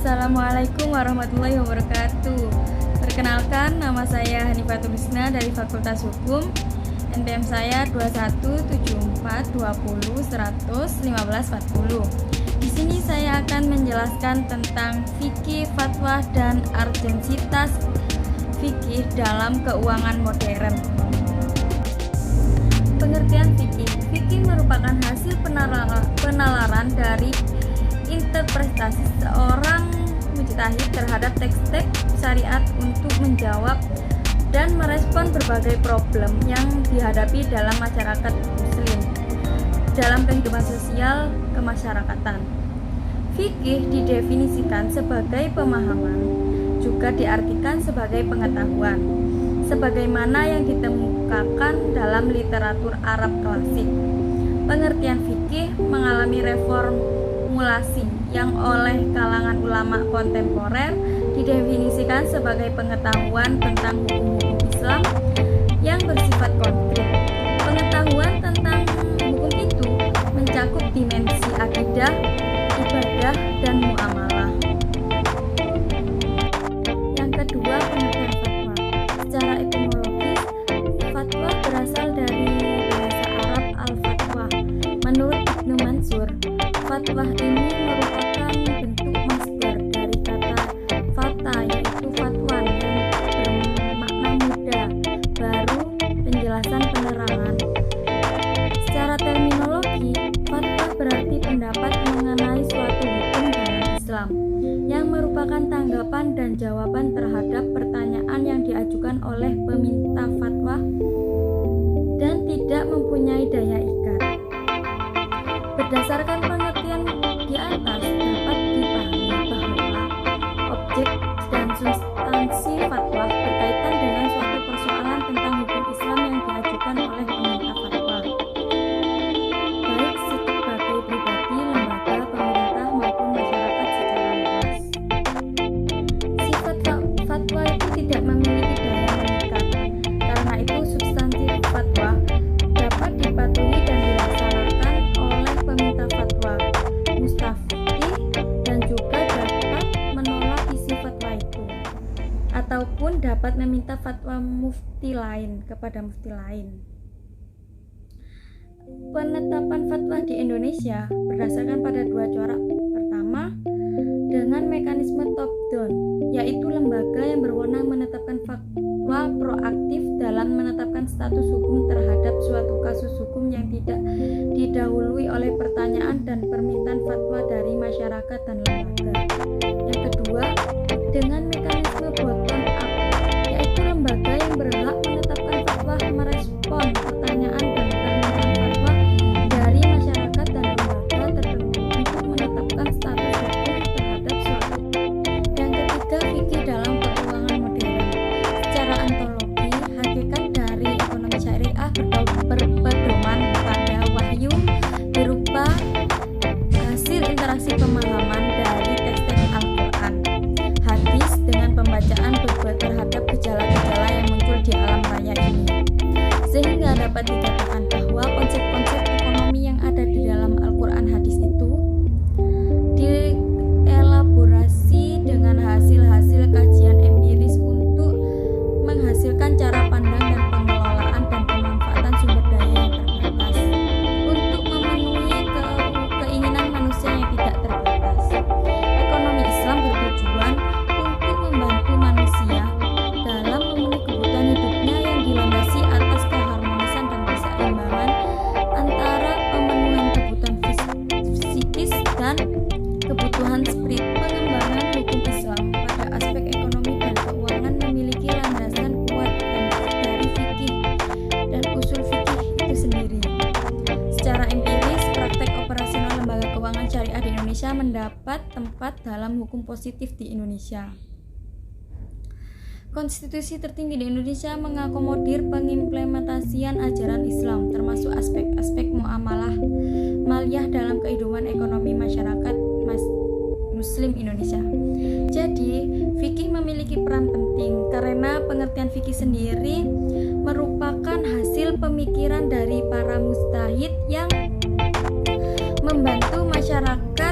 Assalamualaikum warahmatullahi wabarakatuh. Perkenalkan, nama saya Hanifatul Husna dari Fakultas Hukum. NPM saya 217420101540. Di sini saya akan menjelaskan tentang fikih, fatwa, dan urgensitas fikih dalam keuangan modern. Pengertian fikih. Fikih merupakan hasil penalaran dari interpretasi seorang mujtahid terhadap teks-teks syariat untuk menjawab dan merespon berbagai problem yang dihadapi dalam masyarakat muslim dalam kehidupan sosial kemasyarakatan. Fikih didefinisikan sebagai pemahaman, juga diartikan sebagai pengetahuan, sebagaimana yang ditemukakan dalam literatur Arab klasik. Pengertian fikih mengalami reformulasi yang oleh kalangan ulama kontemporer didefinisikan sebagai pengetahuan tentang hukum-hukum Islam yang bersifat konkret. Pengetahuan tentang hukum itu mencakup dimensi akidah, ibadah, dan muamalah. Yang kedua, pengertian fatwa. Secara etimologis, fatwa berasal dari bahasa Arab al-fatwa. Menurut Ibnu Mansur, fatwa ini merupakan bentuk masdar dari kata fata, yaitu fatwan, yang bermakna muda, baru, penjelasan, penerangan. Secara terminologi, fatwa berarti pendapat mengenai suatu hukum dalam Islam yang merupakan tanggapan dan jawaban terhadap pertanyaan yang diajukan oleh peminta fatwa dan tidak mempunyai daya ikat. Berdasarkan pengertian di atas, dapat dipahami bahwa objek dan substansi fatwa berkaitan dengan suatu persoalan tentang hukum Islam yang diajukan oleh peminta fatwa, baik sebagai pribadi, lembaga, pemerintah, maupun masyarakat secara luas. Sifat fatwa itu tidak memiliki daya mengikat. Karena itu, substansi fatwa dapat dipatuhi dan dilaksanakan oleh peminta fatwa, mustafti, dan juga dapat menolak isi fatwa itu, ataupun dapat meminta fatwa mufti lain kepada mufti lain. Penetapan fatwa di Indonesia berdasarkan pada dua corak. Pertama, dengan mekanisme top down, yaitu lembaga yang berwenang menetapkan fatwa proaktif dalam menetapkan status hukum terhadap suatu kasus hukum yang tidak didahului oleh pertanyaan dan permintaan fatwa dari masyarakat dan lembaga. Yang kedua, dengan mekanisme bottom up, yaitu lembaga yang berhak menetapkan fatwa merespon pertanyaan dan permintaan fatwa dari masyarakat dan lembaga tertentu untuk menetapkan status hukum terhadap suatu. Yang ketiga, fikih dalam keuangan modern. Secara ontologi, hakikat dari ekonomi syariah berpedoman pada wahyu berupa hasil interaksi pemahaman dari teks-teks Al-Quran, hadis, dengan pembacaan terhadap gejala-gejala yang muncul di alam raya ini, sehingga dapat dikatakan bahwa konsep-konsep ekonomi yang ada di dalam Al-Quran hadis itu dielaborasi dengan hasil-hasil kajian empiris untuk menghasilkan cara pandang dan pengelolaan dan pemanfaatan sumber daya yang terbatas untuk memenuhi keinginan manusia yang tidak terbatas. Ekonomi Islam bertujuan untuk membantu manusia dalam memenuhi kebutuhan hidupnya yang dilandasi atas keharmonisan dan keseimbangan antara pemenuhan kebutuhan psikis dan kebutuhan spiritual. Pengembangan hukum Islam pada aspek ekonomi dan keuangan memiliki landasan kuat dari fikih dan usul fikih itu sendiri. Secara empiris, praktek operasional lembaga keuangan syariah di Indonesia mendapat tempat dalam hukum positif di Indonesia. Konstitusi tertinggi di Indonesia mengakomodir pengimplementasian ajaran Islam, termasuk aspek-aspek muamalah maliyah dalam kehidupan ekonomi masyarakat Muslim Indonesia. Jadi, fikih memiliki peran penting karena pengertian fikih sendiri merupakan hasil pemikiran dari para mujtahid yang membantu masyarakat